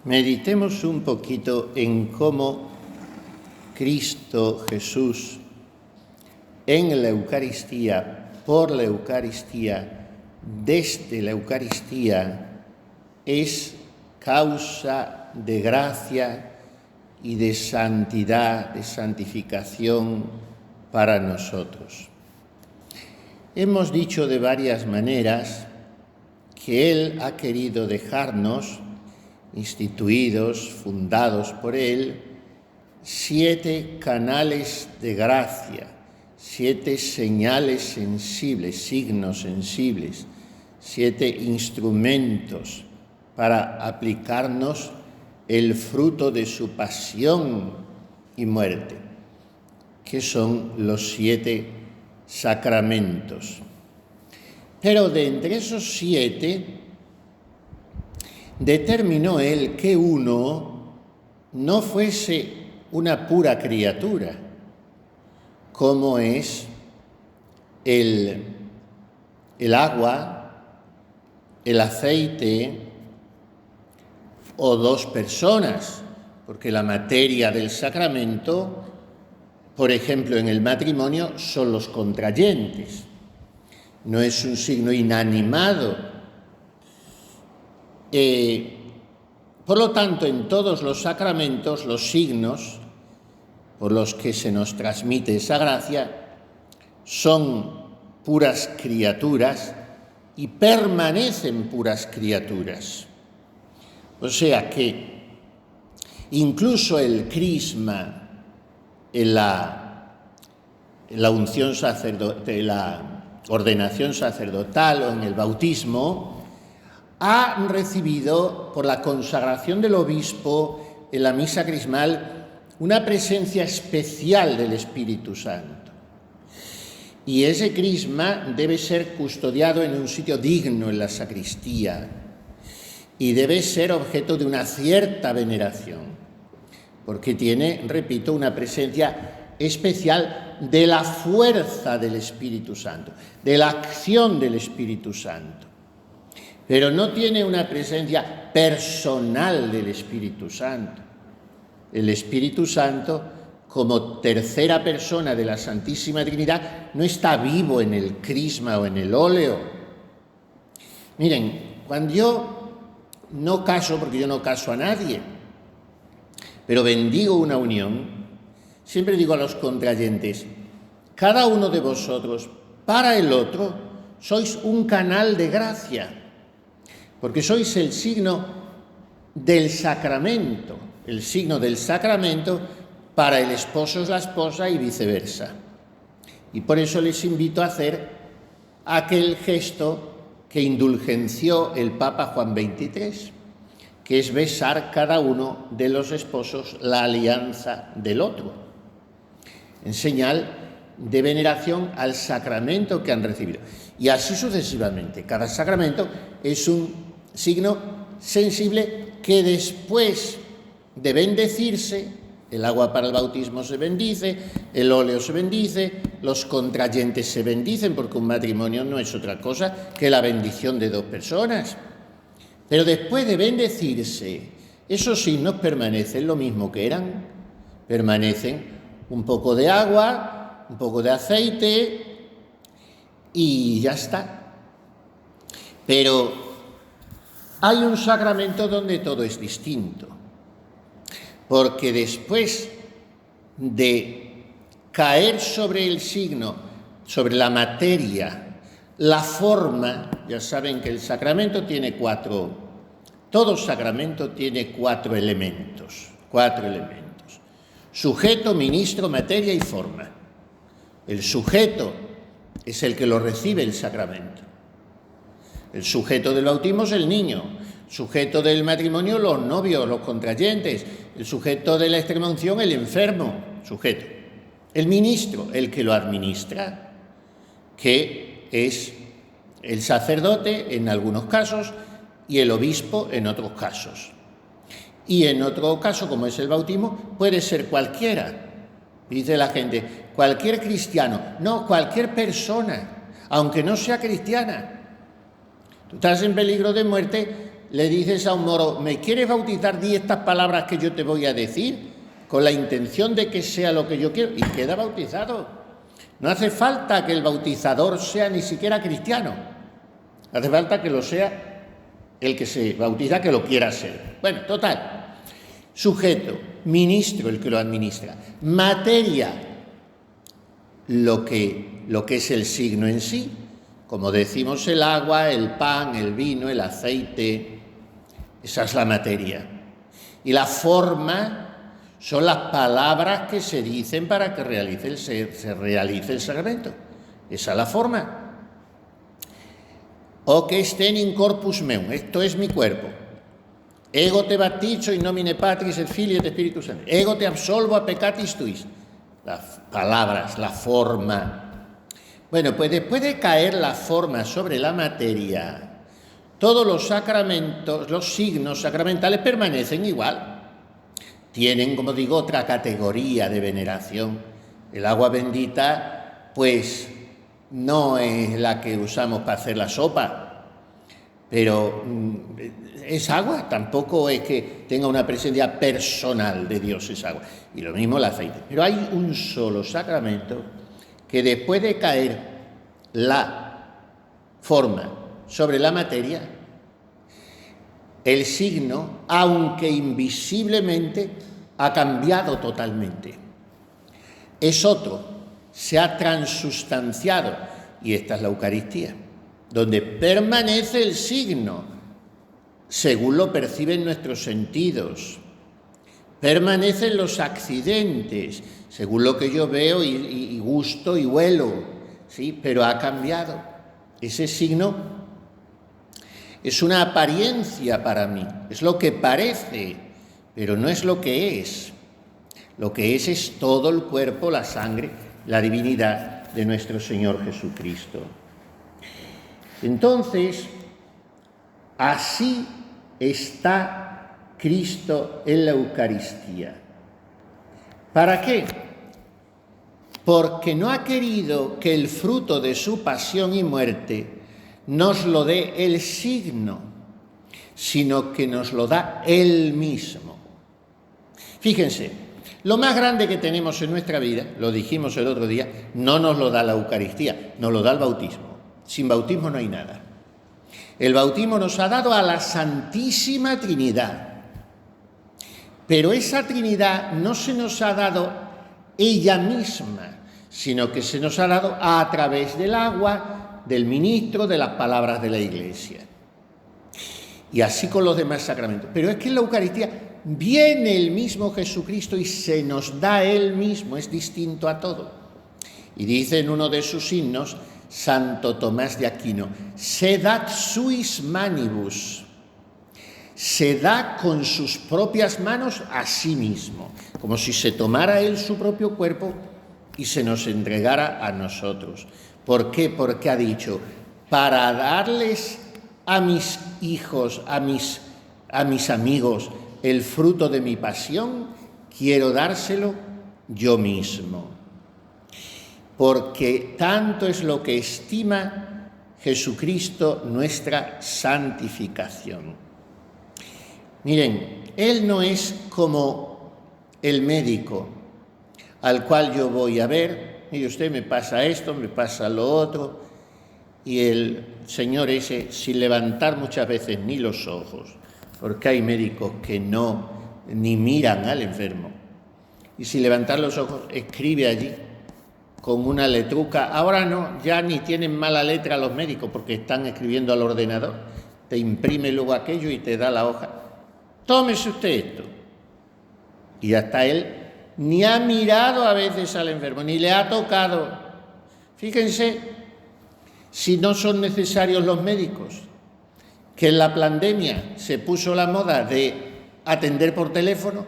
Meditemos un poquito en cómo Cristo Jesús en la Eucaristía, por la Eucaristía, desde la Eucaristía, es causa de gracia y de santidad, de santificación para nosotros. Hemos dicho de varias maneras que Él ha querido dejarnos, instituidos, fundados por Él, 7 canales de gracia, 7 señales sensibles, signos sensibles, 7 instrumentos para aplicarnos el fruto de su pasión y muerte, que son los 7 sacramentos. Pero de entre esos 7, determinó Él que uno no fuese una pura criatura, como es el agua, el aceite o 2 personas, porque la materia del sacramento, por ejemplo, en el matrimonio, son los contrayentes. No es un signo inanimado. Por lo tanto, en todos los sacramentos, los signos por los que se nos transmite esa gracia son puras criaturas y permanecen puras criaturas. O sea que incluso el crisma en la unción sacerdotal, la ordenación sacerdotal o en el bautismo, ha recibido por la consagración del obispo en la misa crismal una presencia especial del Espíritu Santo. Y ese crisma debe ser custodiado en un sitio digno en la sacristía y debe ser objeto de una cierta veneración, porque tiene, repito, una presencia especial de la fuerza del Espíritu Santo, de la acción del Espíritu Santo. Pero no tiene una presencia personal del Espíritu Santo. El Espíritu Santo, como tercera persona de la Santísima Trinidad, no está vivo en el crisma o en el óleo. Miren, cuando yo no caso, porque yo no caso a nadie, pero bendigo una unión, siempre digo a los contrayentes, cada uno de vosotros, para el otro, sois un canal de gracia, porque sois el signo del sacramento. El signo del sacramento para el esposo es la esposa y viceversa. Y por eso les invito a hacer aquel gesto que indulgenció el Papa Juan XXIII, que es besar cada uno de los esposos la alianza del otro, en señal de veneración al sacramento que han recibido. Y así sucesivamente. Cada sacramento es un signo sensible que después de bendecirse, el agua para el bautismo se bendice, el óleo se bendice, los contrayentes se bendicen, porque un matrimonio no es otra cosa que la bendición de 2 personas. Pero después de bendecirse, esos signos permanecen lo mismo que eran. Permanecen un poco de agua, un poco de aceite y ya está. Pero hay un sacramento donde todo es distinto, porque después de caer sobre el signo, sobre la materia, la forma, ya saben que el sacramento tiene 4, todo sacramento tiene 4 elementos, sujeto, ministro, materia y forma. El sujeto es el que lo recibe el sacramento. El sujeto del bautismo es el niño, el sujeto del matrimonio los novios, los contrayentes, el sujeto de la extremaunción el enfermo, sujeto. El ministro, el que lo administra, que es el sacerdote en algunos casos y el obispo en otros casos. Y en otro caso, como es el bautismo, puede ser cualquiera. Dice la gente, cualquier cristiano. No, cualquier persona, aunque no sea cristiana. Tú estás en peligro de muerte, le dices a un moro, ¿me quieres bautizar? Di estas palabras que yo te voy a decir, con la intención de que sea lo que yo quiero, y queda bautizado. No hace falta que el bautizador sea ni siquiera cristiano. Hace falta que lo sea el que se bautiza, que lo quiera ser. Bueno, total. Sujeto, ministro el que lo administra. Materia, lo que es el signo en sí. Como decimos, el agua, el pan, el vino, el aceite. Esa es la materia. Y la forma son las palabras que se dicen para que se realice el sacramento. Esa es la forma. O que estén in corpus meum, esto es mi cuerpo. Ego te baptizo in nomine Patris et Filii et Spiritus Sancti. Ego te absolvo a peccatis tuis. Las palabras, la forma. Bueno, pues después de caer la forma sobre la materia, todos los sacramentos, los signos sacramentales permanecen igual. Tienen, como digo, otra categoría de veneración. El agua bendita, pues, no es la que usamos para hacer la sopa, pero es agua, tampoco es que tenga una presencia personal de Dios, es agua. Y lo mismo el aceite. Pero hay un solo sacramento que después de caer la forma sobre la materia, el signo, aunque invisiblemente, ha cambiado totalmente. Es otro, se ha transustanciado, y esta es la Eucaristía, donde permanece el signo, según lo perciben nuestros sentidos. Permanecen los accidentes, según lo que yo veo y gusto y huelo, ¿sí? Pero ha cambiado. Ese signo es una apariencia para mí, es lo que parece, pero no es lo que es. Lo que es todo el cuerpo, la sangre, la divinidad de nuestro Señor Jesucristo. Entonces, así está Cristo en la Eucaristía. ¿Para qué? Porque no ha querido que el fruto de su pasión y muerte nos lo dé el signo, sino que nos lo da Él mismo. Fíjense, lo más grande que tenemos en nuestra vida, lo dijimos el otro día, no nos lo da la Eucaristía, nos lo da el bautismo. Sin bautismo no hay nada. El bautismo nos ha dado a la Santísima Trinidad. Pero esa Trinidad no se nos ha dado ella misma, sino que se nos ha dado a través del agua, del ministro, de las palabras de la Iglesia. Y así con los demás sacramentos. Pero es que en la Eucaristía viene el mismo Jesucristo y se nos da Él mismo, es distinto a todo. Y dice en uno de sus himnos, Santo Tomás de Aquino, se dat suis manibus, se da con sus propias manos a sí mismo, como si se tomara Él su propio cuerpo y se nos entregara a nosotros. ¿Por qué? Porque ha dicho, para darles a mis hijos, a mis amigos, el fruto de mi pasión, quiero dárselo yo mismo. Porque tanto es lo que estima Jesucristo nuestra santificación. Miren, Él no es como el médico al cual yo voy a ver, mire usted, me pasa esto, me pasa lo otro, y el señor ese, sin levantar muchas veces ni los ojos, porque hay médicos que ni miran al enfermo, y sin levantar los ojos escribe allí con una letruca. Ahora no, ya ni tienen mala letra los médicos porque están escribiendo al ordenador, te imprime luego aquello y te da la hoja. Tómese usted esto. Y hasta él ni ha mirado a veces al enfermo, ni le ha tocado. Fíjense si no son necesarios los médicos, que en la pandemia se puso la moda de atender por teléfono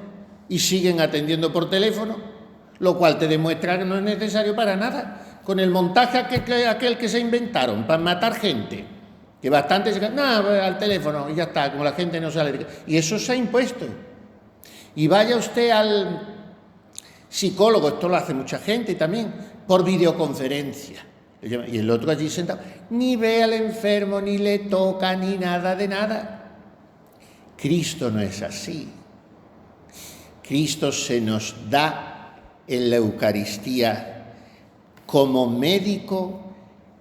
y siguen atendiendo por teléfono, lo cual te demuestra que no es necesario para nada. Con el montaje aquel que se inventaron para matar gente, que bastante se... al teléfono y ya está, como la gente no sale. Y eso se ha impuesto. Y vaya usted al psicólogo, esto lo hace mucha gente también, por videoconferencia. Y el otro allí sentado, ni ve al enfermo, ni le toca, ni nada de nada. Cristo no es así. Cristo se nos da en la Eucaristía como médico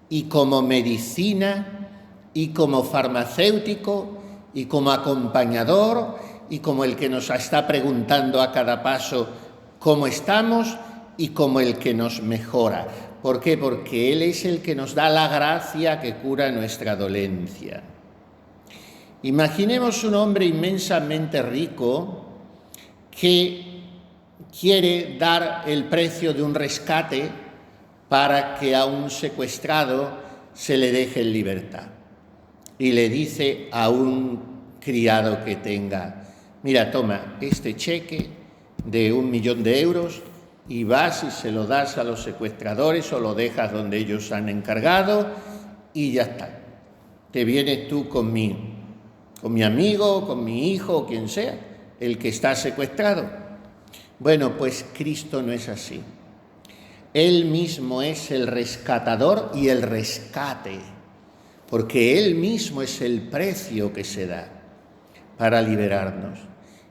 y como medicina y como farmacéutico y como acompañador y como el que nos está preguntando a cada paso cómo estamos y como el que nos mejora. ¿Por qué? Porque Él es el que nos da la gracia que cura nuestra dolencia. Imaginemos un hombre inmensamente rico que quiere dar el precio de un rescate para que a un secuestrado se le deje en libertad. Y le dice a un criado que tenga: mira, toma este cheque de 1 millón de euros y vas y se lo das a los secuestradores o lo dejas donde ellos han encargado y ya está. Te vienes tú con mi amigo, con mi hijo o quien sea, el que está secuestrado. Bueno, pues Cristo no es así. Él mismo es el rescatador y el rescate, porque Él mismo es el precio que se da para liberarnos.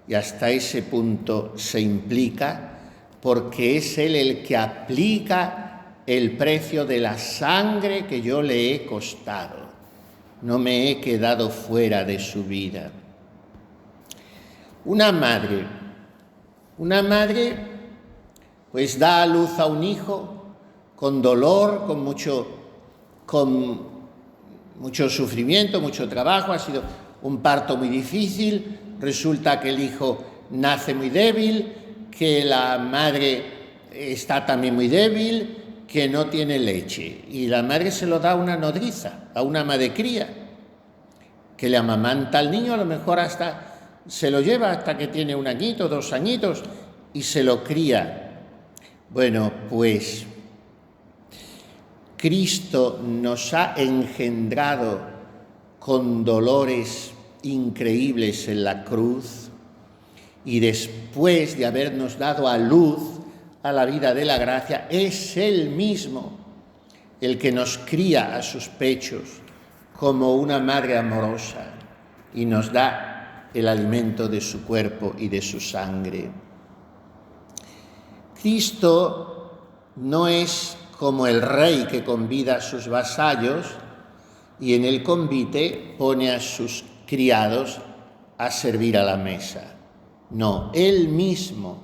Y hasta ese punto se implica, porque es Él el que aplica el precio de la sangre que yo le he costado. No me he quedado fuera de su vida. Una madre pues da a luz a un hijo con dolor, con mucho sufrimiento, mucho trabajo. Ha sido un parto muy difícil. Resulta que el hijo nace muy débil, que la madre está también muy débil, que no tiene leche. Y la madre se lo da a una nodriza, a una ama de cría, que le amamanta al niño, a lo mejor hasta se lo lleva hasta que tiene 1 añito, 2 añitos, y se lo cría. Bueno, pues Cristo nos ha engendrado con dolores increíbles en la cruz, y después de habernos dado a luz a la vida de la gracia, es Él mismo el que nos cría a sus pechos como una madre amorosa y nos da el alimento de su cuerpo y de su sangre. Cristo no es como el rey que convida a sus vasallos y en el convite pone a sus criados a servir a la mesa. No, Él mismo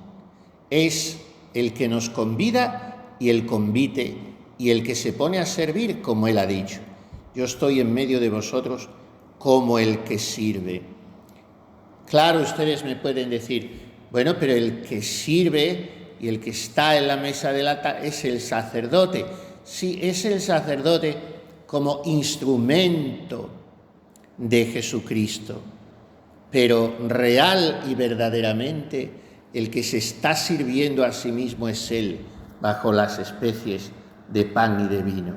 es el que nos convida y el convite y el que se pone a servir, como Él ha dicho: yo estoy en medio de vosotros como el que sirve. Claro, ustedes me pueden decir: bueno, pero el que sirve y el que está en la mesa es el sacerdote. Sí, es el sacerdote como instrumento de Jesucristo, pero real y verdaderamente el que se está sirviendo a sí mismo es Él, bajo las especies de pan y de vino.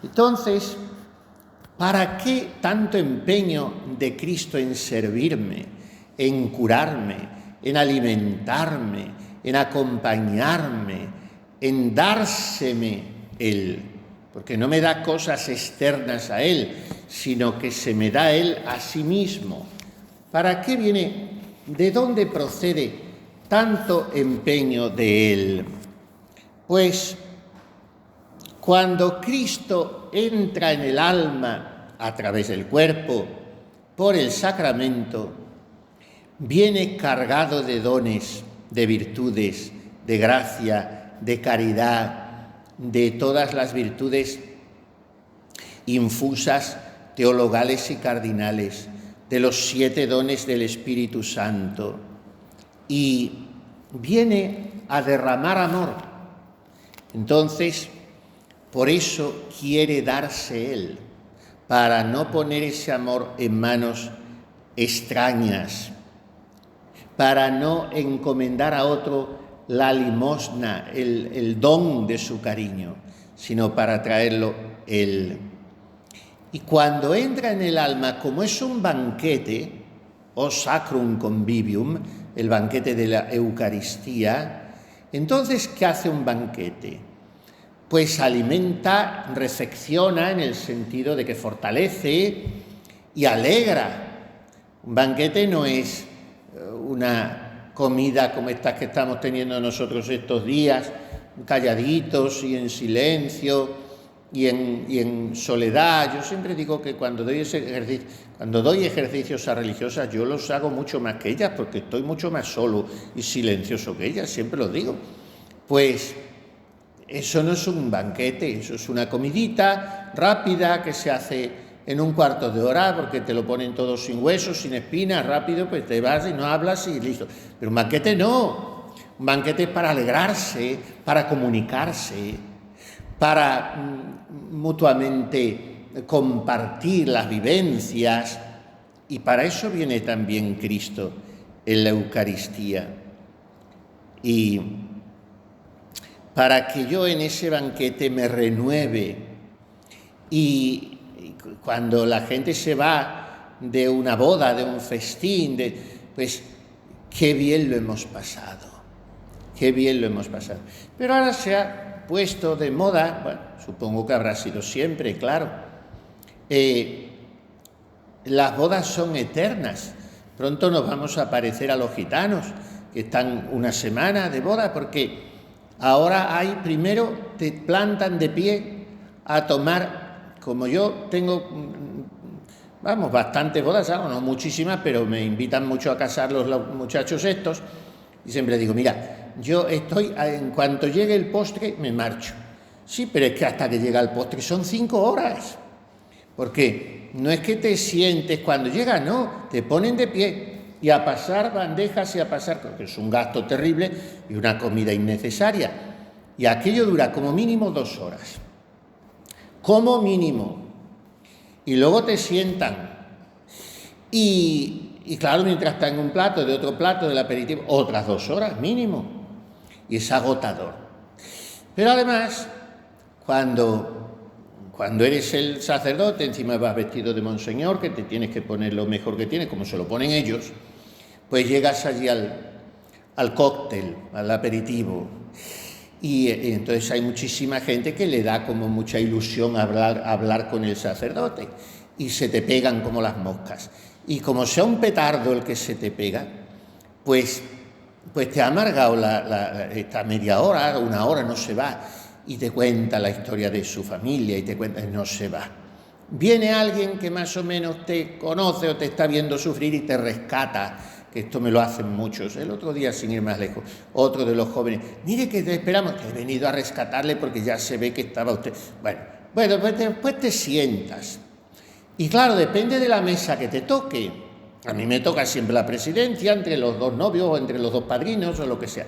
Entonces, ¿para qué tanto empeño de Cristo en servirme, en curarme, en alimentarme, en acompañarme, en dárseme Él? Porque no me da cosas externas a Él, sino que se me da Él a sí mismo. ¿Para qué viene? ¿De dónde procede tanto empeño de Él? Pues cuando Cristo entra en el alma a través del cuerpo, por el sacramento, viene cargado de dones, de virtudes, de gracia, de caridad, de todas las virtudes infusas, teologales y cardinales, de los 7 dones del Espíritu Santo, y viene a derramar amor. Entonces, por eso quiere darse Él, para no poner ese amor en manos extrañas, para no encomendar a otro la limosna, el don de su cariño, sino para traerlo Él. Y cuando entra en el alma, como es un banquete, o sacrum convivium, el banquete de la Eucaristía, entonces, ¿qué hace un banquete? Pues alimenta, refecciona en el sentido de que fortalece y alegra Un banquete no es una comida como estas que estamos teniendo nosotros estos días, calladitos y en silencio y en soledad. Yo siempre digo que cuando doy ejercicios a religiosas, yo los hago mucho más que ellas, porque estoy mucho más solo y silencioso que ellas, siempre lo digo. Pues eso no es un banquete, eso es una comidita rápida que se hace en un cuarto de hora, porque te lo ponen todo sin huesos, sin espinas, rápido, pues te vas y no hablas y listo. Pero un banquete no. Un banquete es para alegrarse, para comunicarse, para mutuamente compartir las vivencias, y para eso viene también Cristo en la Eucaristía. Y para que yo en ese banquete me renueve, y cuando la gente se va de una boda, de un festín, pues qué bien lo hemos pasado, qué bien lo hemos pasado. Pero ahora se ha puesto de moda, bueno, supongo que habrá sido siempre, claro, las bodas son eternas. Pronto nos vamos a parecer a los gitanos, que están una semana de boda, porque ahora primero te plantan de pie a tomar. Como yo tengo, bastantes bodas, no muchísimas, pero me invitan mucho a casar los muchachos estos, y siempre digo, mira, yo en cuanto llegue el postre, me marcho. Sí, pero es que hasta que llega el postre son 5 horas, porque no es que te sientes cuando llega, no, te ponen de pie y a pasar bandejas y a pasar, porque es un gasto terrible y una comida innecesaria, y aquello dura como mínimo 2 horas. Como mínimo. Y luego te sientan. Y claro, mientras está en un plato, de otro plato, del aperitivo, otras 2 horas mínimo. Y es agotador. Pero además, cuando eres el sacerdote, encima vas vestido de monseñor, que te tienes que poner lo mejor que tienes, como se lo ponen ellos, pues llegas allí al cóctel, al aperitivo. Y entonces hay muchísima gente que le da como mucha ilusión hablar con el sacerdote, y se te pegan como las moscas. Y como sea un petardo el que se te pega, pues te ha amargado esta media hora, 1 hora, no se va, y te cuenta la historia de su familia y te cuenta, no se va. Viene alguien que más o menos te conoce o te está viendo sufrir y te rescata, que esto me lo hacen muchos. El otro día, sin ir más lejos, otro de los jóvenes, mire que te esperamos, que he venido a rescatarle porque ya se ve que estaba usted. Bueno, pues después te sientas. Y claro, depende de la mesa que te toque. A mí me toca siempre la presidencia, entre los 2 novios o entre los 2 padrinos o lo que sea.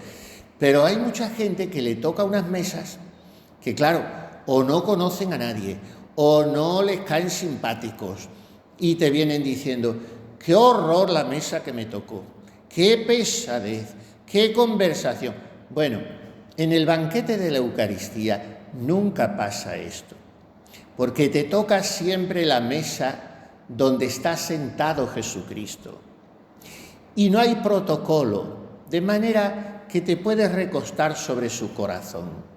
Pero hay mucha gente que le toca unas mesas que, claro, o no conocen a nadie, o no les caen simpáticos, y te vienen diciendo, qué horror la mesa que me tocó, qué pesadez, qué conversación. Bueno, en el banquete de la Eucaristía nunca pasa esto, porque te toca siempre la mesa donde está sentado Jesucristo. Y no hay protocolo, de manera que te puedes recostar sobre su corazón.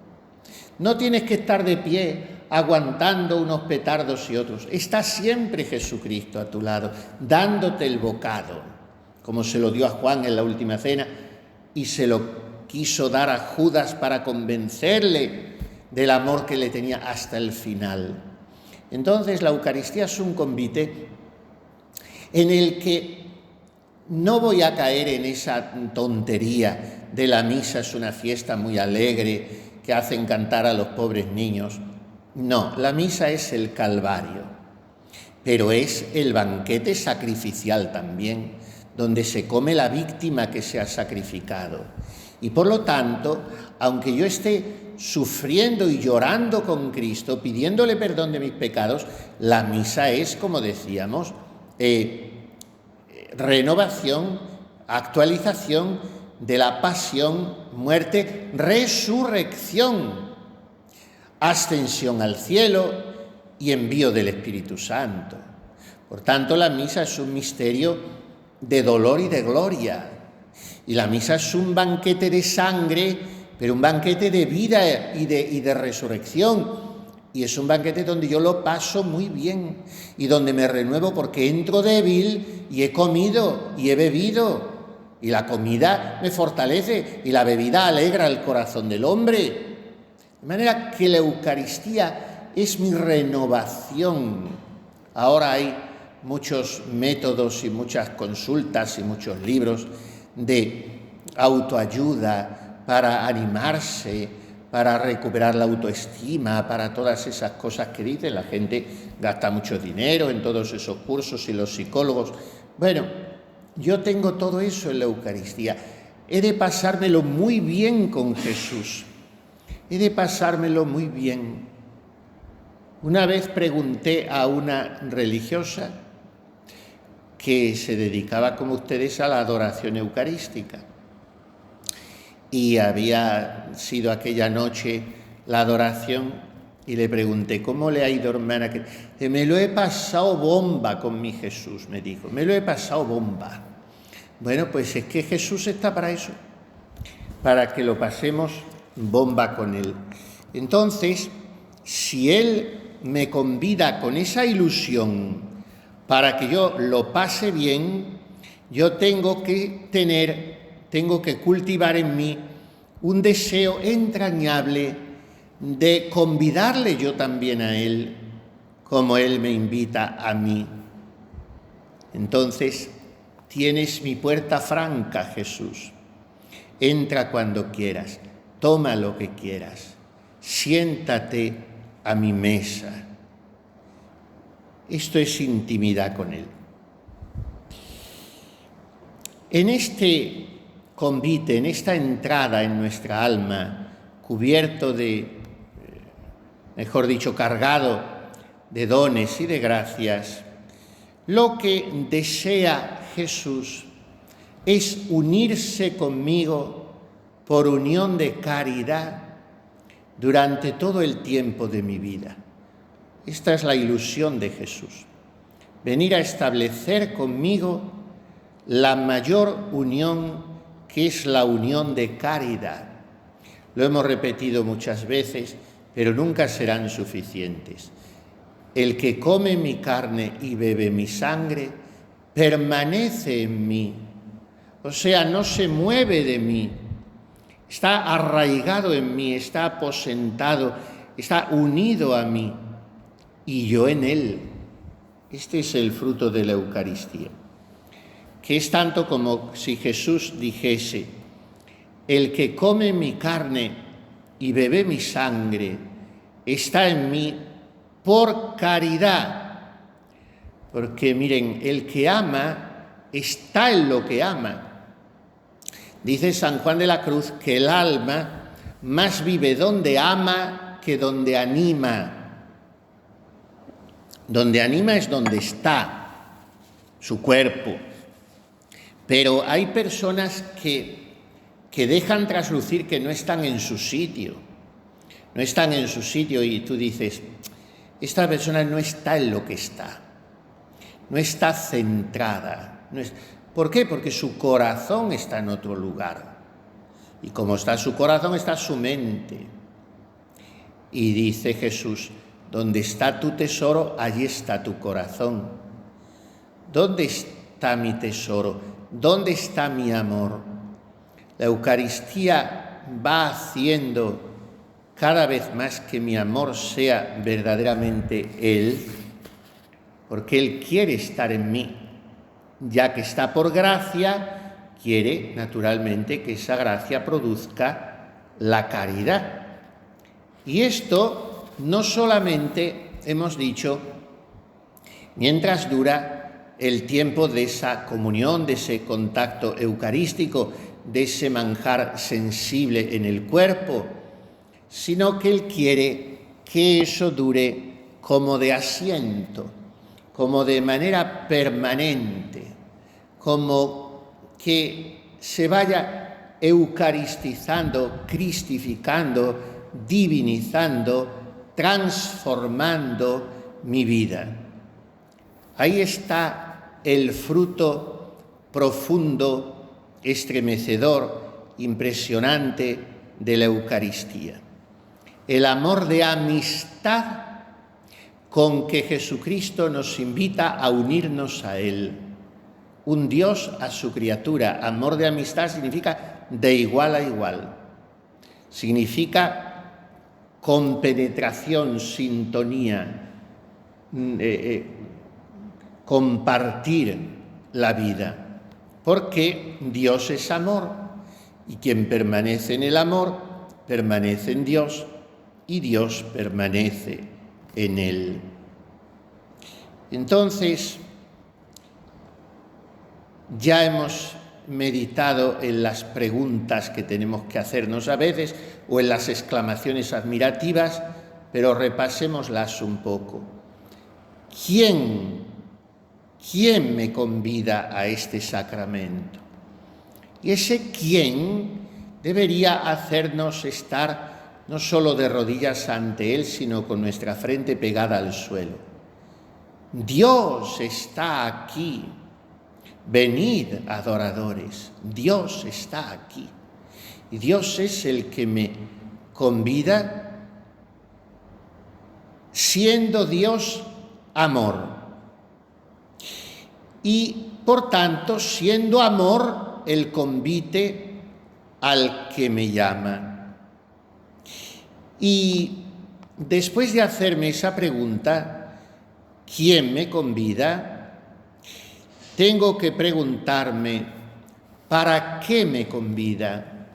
No tienes que estar de pie aguantando unos petardos y otros. Está siempre Jesucristo a tu lado, dándote el bocado, como se lo dio a Juan en la última cena, y se lo quiso dar a Judas para convencerle del amor que le tenía hasta el final. Entonces, la Eucaristía es un convite en el que no voy a caer en esa tontería de la misa es una fiesta muy alegre que hacen cantar a los pobres niños. No, la misa es el Calvario, pero es el banquete sacrificial también, donde se come la víctima que se ha sacrificado. Y por lo tanto, aunque yo esté sufriendo y llorando con Cristo, pidiéndole perdón de mis pecados, la misa es, como decíamos, renovación, actualización de la pasión, muerte, resurrección, ascensión al cielo y envío del Espíritu Santo. Por tanto, la misa es un misterio de dolor y de gloria. Y la misa es un banquete de sangre, pero un banquete de vida y de resurrección. Y es un banquete donde yo lo paso muy bien y donde me renuevo porque entro débil y he comido y he bebido. Y la comida me fortalece y la bebida alegra el corazón del hombre. De manera que la Eucaristía es mi renovación. Ahora hay muchos métodos y muchas consultas y muchos libros de autoayuda para animarse, para recuperar la autoestima, para todas esas cosas que dicen. La gente gasta mucho dinero en todos esos cursos y los psicólogos. Bueno, yo tengo todo eso en la Eucaristía. He de pasármelo muy bien con Jesús. He de pasármelo muy bien. Una vez pregunté a una religiosa que se dedicaba, como ustedes, a la adoración eucarística. Y había sido aquella noche la adoración y le pregunté, ¿cómo le ha ido, hermana? Me lo he pasado bomba con mi Jesús, me dijo, me lo he pasado bomba. Bueno, pues es que Jesús está para eso, para que lo pasemos bomba con Él. Entonces, si Él me convida con esa ilusión para que yo lo pase bien, yo tengo que cultivar en mí un deseo entrañable de convidarle yo también a Él, como Él me invita a mí. Entonces, tienes mi puerta franca, Jesús. Entra cuando quieras, toma lo que quieras, siéntate a mi mesa. Esto es intimidad con Él. En este convite, en esta entrada en nuestra alma, cubierto mejor dicho, cargado de dones y de gracias, lo que desea Jesús es unirse conmigo por unión de caridad durante todo el tiempo de mi vida. Esta es la ilusión de Jesús, venir a establecer conmigo la mayor unión, que es la unión de caridad. Lo hemos repetido muchas veces, pero nunca serán suficientes. El que come mi carne y bebe mi sangre permanece en mí, o sea, no se mueve de mí, está arraigado en mí, está aposentado, está unido a mí y yo en él. Este es el fruto de la Eucaristía, que es tanto como si Jesús dijese: el que come mi carne y bebe mi sangre está en mí por caridad. Porque miren, el que ama está en lo que ama. Dice San Juan de la Cruz que el alma más vive donde ama que donde anima. Donde anima es donde está su cuerpo. Pero hay personas que dejan traslucir que no están en su sitio. No están en su sitio y tú dices, esta persona no está en lo que está. No está centrada. ¿Por qué? Porque su corazón está en otro lugar. Y como está su corazón, está su mente. Y dice Jesús, donde está tu tesoro, allí está tu corazón. ¿Dónde está mi tesoro? ¿Dónde está mi amor? La Eucaristía va haciendo cada vez más que mi amor sea verdaderamente Él, porque Él quiere estar en mí. Ya que está por gracia, quiere naturalmente que esa gracia produzca la caridad. Y esto no solamente, hemos dicho, mientras dura el tiempo de esa comunión, de ese contacto eucarístico, de ese manjar sensible en el cuerpo, sino que Él quiere que eso dure como de asiento, como de manera permanente, como que se vaya eucaristizando, cristificando, divinizando, transformando mi vida. Ahí está el fruto profundo, estremecedor, impresionante de la Eucaristía. el amor de amistad con que Jesucristo nos invita a unirnos a Él. Un Dios a su criatura. Amor de amistad significa de igual a igual. Significa compenetración, sintonía, compartir la vida. Porque Dios es amor y quien permanece en el amor permanece en Dios y Dios permanece en él. Entonces, ya hemos meditado en las preguntas que tenemos que hacernos a veces o en las exclamaciones admirativas, pero repasémoslas un poco. ¿Quién me convida a este sacramento? Y ese quién debería hacernos estar no solo de rodillas ante Él, sino con nuestra frente pegada al suelo. Dios está aquí. Venid, adoradores. Dios está aquí. Y Dios es el que me convida, siendo Dios amor. Y, por tanto, siendo amor el convite al que me llama. Y después de hacerme esa pregunta, ¿quién me convida? Tengo que preguntarme, ¿para qué me convida?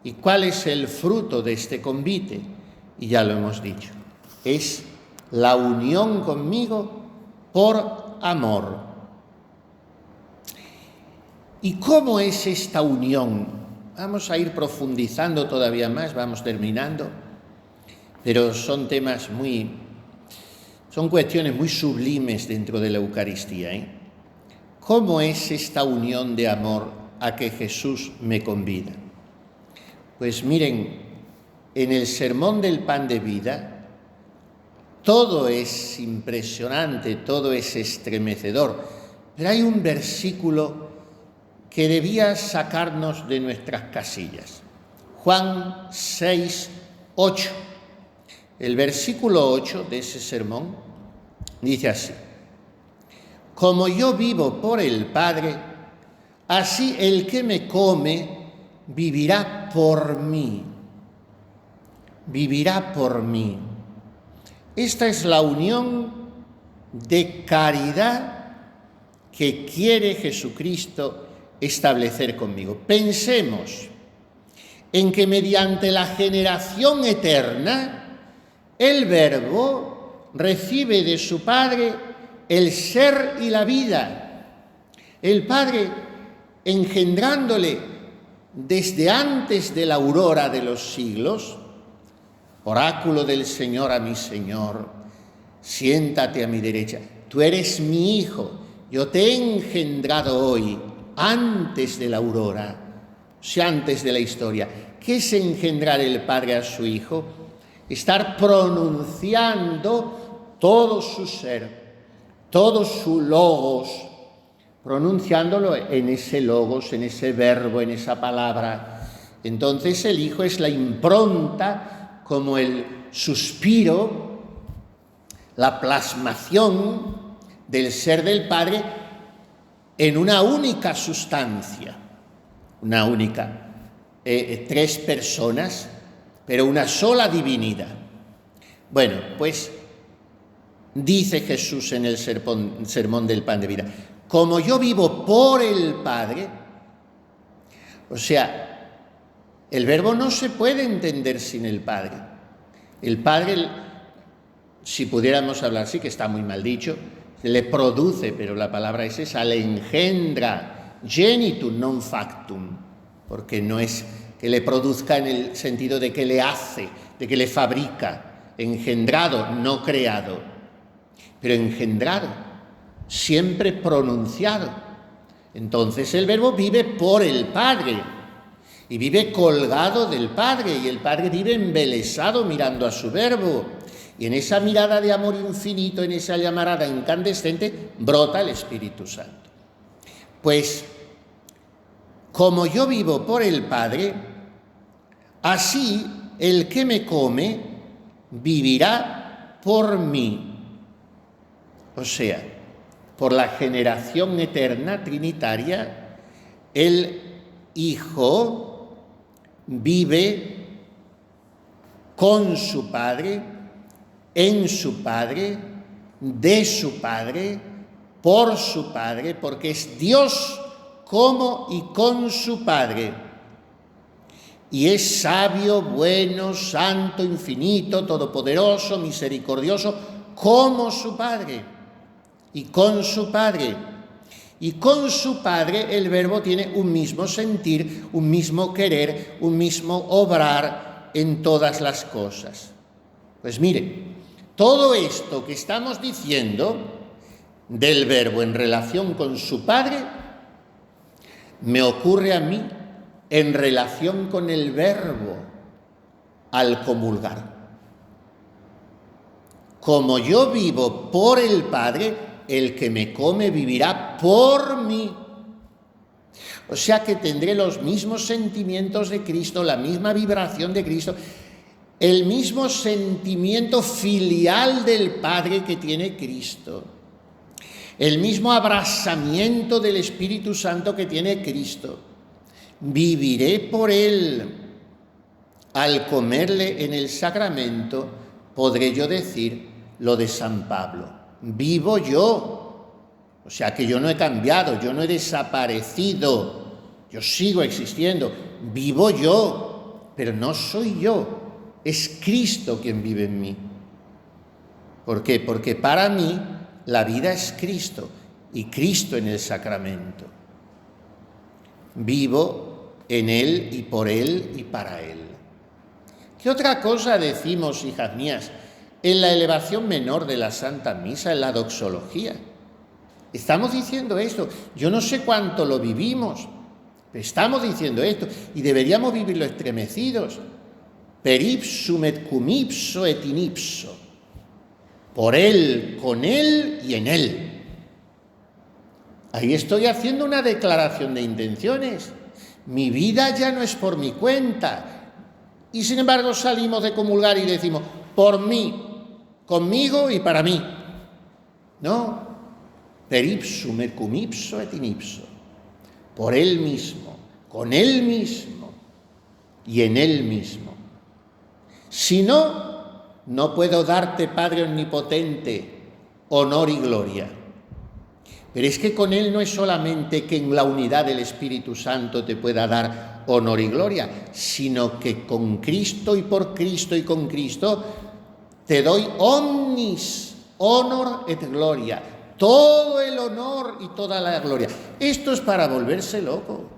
¿Y cuál es el fruto de este convite? Y ya lo hemos dicho, es la unión conmigo por amor. ¿Y cómo es esta unión? Vamos a ir profundizando todavía más, vamos terminando. Pero son cuestiones muy sublimes dentro de la Eucaristía, ¿Cómo es esta unión de amor a que Jesús me convida? Pues miren, en el Sermón del Pan de Vida, todo es impresionante, todo es estremecedor, pero hay un versículo que debía sacarnos de nuestras casillas. Juan 6, 8. El versículo 8 de ese sermón dice así: como yo vivo por el Padre, así el que me come vivirá por mí. Vivirá por mí. Esta es la unión de caridad que quiere Jesucristo establecer conmigo. Pensemos en que mediante la generación eterna, el Verbo recibe de su Padre el ser y la vida. El Padre, engendrándole desde antes de la aurora de los siglos, oráculo del Señor a mi Señor, siéntate a mi derecha. Tú eres mi Hijo, yo te he engendrado hoy, antes de la aurora, o sea, antes de la historia. ¿Qué es engendrar el Padre a su Hijo? Estar pronunciando todo su ser, todo su logos, pronunciándolo en ese logos, en ese verbo, en esa palabra. Entonces el Hijo es la impronta, como el suspiro, la plasmación del ser del Padre en una única sustancia, una única, tres personas, pero una sola divinidad. Bueno, pues dice Jesús en el Sermón del Pan de Vida, como yo vivo por el Padre, o sea, el Verbo no se puede entender sin el Padre. El Padre, si pudiéramos hablar así, que está muy mal dicho, le produce, pero la palabra es esa, le engendra, genitum non factum, porque no es que le produzca en el sentido de que le hace, de que le fabrica, engendrado, no creado, pero engendrado, siempre pronunciado. Entonces el Verbo vive por el Padre y vive colgado del Padre, y el Padre vive embelesado mirando a su Verbo, y en esa mirada de amor infinito, en esa llamarada incandescente, brota el Espíritu Santo. Pues, como yo vivo por el Padre, así el que me come vivirá por mí. O sea, por la generación eterna trinitaria, el Hijo vive con su Padre, en su Padre, de su Padre, por su Padre, porque es Dios como y con su Padre. Y es sabio, bueno, santo, infinito, todopoderoso, misericordioso, como su Padre. Y con su Padre. Y con su Padre el Verbo tiene un mismo sentir, un mismo querer, un mismo obrar en todas las cosas. Pues mire, todo esto que estamos diciendo del Verbo en relación con su Padre, me ocurre a mí en relación con el Verbo al comulgar. Como yo vivo por el Padre, el que me come vivirá por mí. O sea que tendré los mismos sentimientos de Cristo, la misma vibración de Cristo, el mismo sentimiento filial del Padre que tiene Cristo, el mismo abrazamiento del Espíritu Santo que tiene Cristo. Viviré por Él. Al comerle en el sacramento, podré yo decir lo de San Pablo: vivo yo. O sea que yo no he cambiado, yo no he desaparecido, yo sigo existiendo, vivo yo, pero no soy yo, es Cristo quien vive en mí. ¿Por qué? Porque para mí la vida es Cristo y Cristo en el sacramento. Vivo en Él y por Él y para Él. ¿Qué otra cosa decimos, hijas mías, en la elevación menor de la Santa Misa, en la doxología? Estamos diciendo esto. Yo no sé cuánto lo vivimos, pero estamos diciendo esto y deberíamos vivirlo estremecidos. Per ipsum et cum ipso et in ipso. Por Él, con Él y en Él. Ahí estoy haciendo una declaración de intenciones. Mi vida ya no es por mi cuenta. Y sin embargo salimos de comulgar y decimos, por mí, conmigo y para mí. No. Per ipsum et cum ipso et in ipso. Por Él mismo, con Él mismo y en Él mismo. Si no, no puedo darte, Padre Omnipotente, honor y gloria. Pero es que con Él no es solamente que en la unidad del Espíritu Santo te pueda dar honor y gloria, sino que con Cristo y por Cristo y con Cristo te doy omnis, honor et gloria, todo el honor y toda la gloria. Esto es para volverse loco.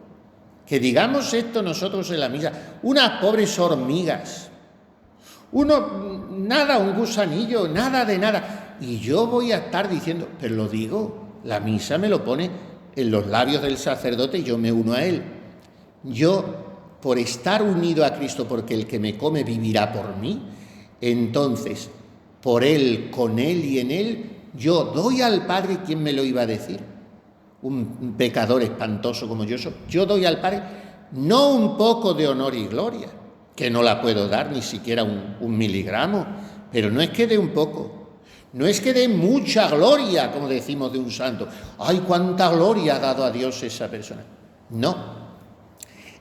Que digamos esto nosotros en la misa, unas pobres hormigas, nada, un gusanillo, nada de nada. Y yo voy a estar diciendo, pero lo digo, la misa me lo pone en los labios del sacerdote y yo me uno a él. Yo, por estar unido a Cristo, porque el que me come vivirá por mí, entonces, por Él, con Él y en Él, yo doy al Padre, ¿quién me lo iba a decir? Un pecador espantoso como yo soy. Yo doy al Padre no un poco de honor y gloria, que no la puedo dar ni siquiera un miligramo, pero no es que dé un poco. No es que dé mucha gloria, como decimos de un santo. ¡Ay, cuánta gloria ha dado a Dios esa persona! No.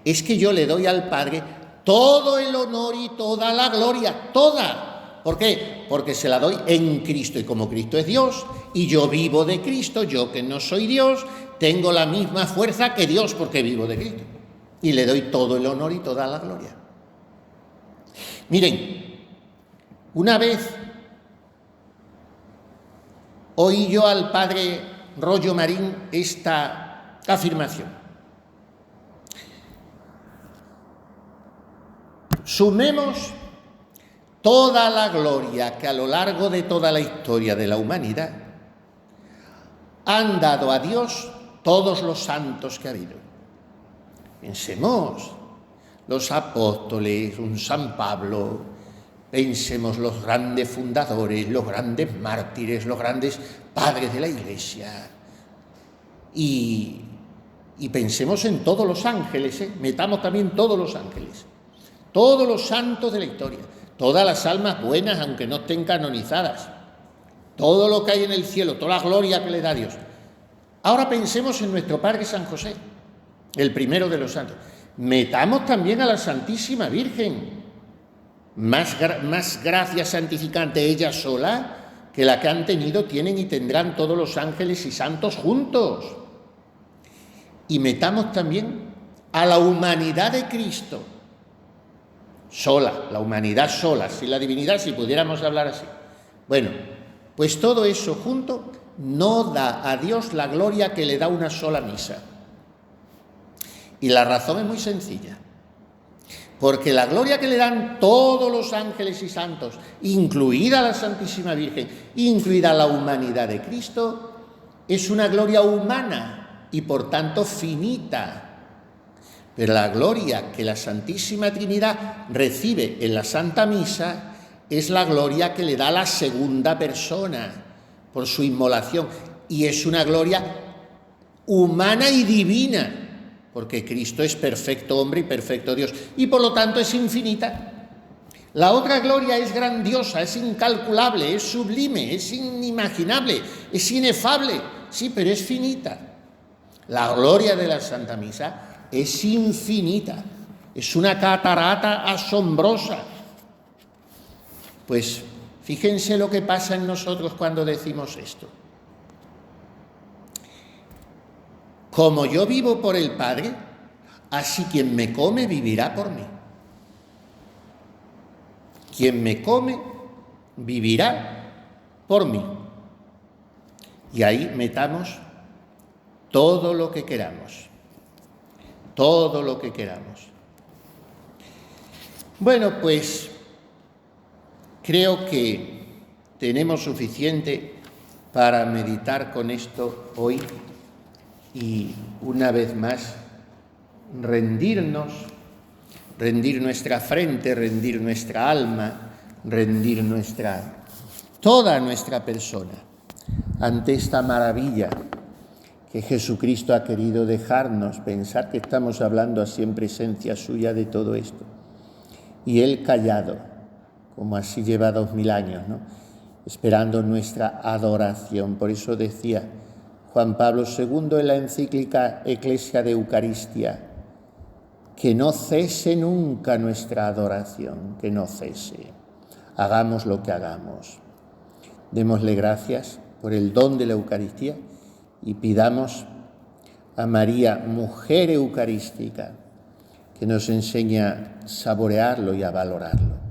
Es que yo le doy al Padre todo el honor y toda la gloria, toda. ¿Por qué? Porque se la doy en Cristo. Y como Cristo es Dios, y yo vivo de Cristo, yo que no soy Dios, tengo la misma fuerza que Dios porque vivo de Cristo. Y le doy todo el honor y toda la gloria. Miren, una vez oí yo al padre Rollo Marín esta afirmación. Sumemos toda la gloria que a lo largo de toda la historia de la humanidad han dado a Dios todos los santos que ha habido. Pensemos, los apóstoles, un San Pablo, pensemos los grandes fundadores, los grandes mártires, los grandes padres de la Iglesia. Y pensemos en todos los ángeles, metamos también todos los ángeles, todos los santos de la historia, todas las almas buenas, aunque no estén canonizadas, todo lo que hay en el cielo, toda la gloria que le da Dios. Ahora pensemos en nuestro Padre San José, el primero de los santos. Metamos también a la Santísima Virgen, más gracia santificante ella sola que la que han tenido, tienen y tendrán todos los ángeles y santos juntos. Y metamos también a la humanidad de Cristo, sola, la humanidad sola, sin la divinidad, si pudiéramos hablar así. Bueno, pues todo eso junto no da a Dios la gloria que le da una sola misa. Y la razón es muy sencilla. Porque la gloria que le dan todos los ángeles y santos, incluida la Santísima Virgen, incluida la humanidad de Cristo, es una gloria humana y por tanto finita. Pero la gloria que la Santísima Trinidad recibe en la Santa Misa es la gloria que le da la segunda persona por su inmolación. Y es una gloria humana y divina, porque Cristo es perfecto hombre y perfecto Dios, y por lo tanto es infinita. La otra gloria es grandiosa, es incalculable, es sublime, es inimaginable, es inefable, sí, pero es finita. La gloria de la Santa Misa es infinita, es una catarata asombrosa. Pues fíjense lo que pasa en nosotros cuando decimos esto. Como yo vivo por el Padre, así quien me come vivirá por mí. Quien me come vivirá por mí. Y ahí metamos todo lo que queramos. Todo lo que queramos. Bueno, pues creo que tenemos suficiente para meditar con esto hoy. Y una vez más, rendir nuestra frente, rendir nuestra alma, rendir toda nuestra persona ante esta maravilla que Jesucristo ha querido dejarnos, pensar que estamos hablando así en presencia suya de todo esto. Y Él callado, como así lleva 2000 años, ¿no? Esperando nuestra adoración. Por eso decía Juan Pablo II en la encíclica Ecclesia de Eucaristía, que no cese nunca nuestra adoración, que no cese. Hagamos lo que hagamos. Démosle gracias por el don de la Eucaristía y pidamos a María, mujer eucarística, que nos enseñe a saborearlo y a valorarlo.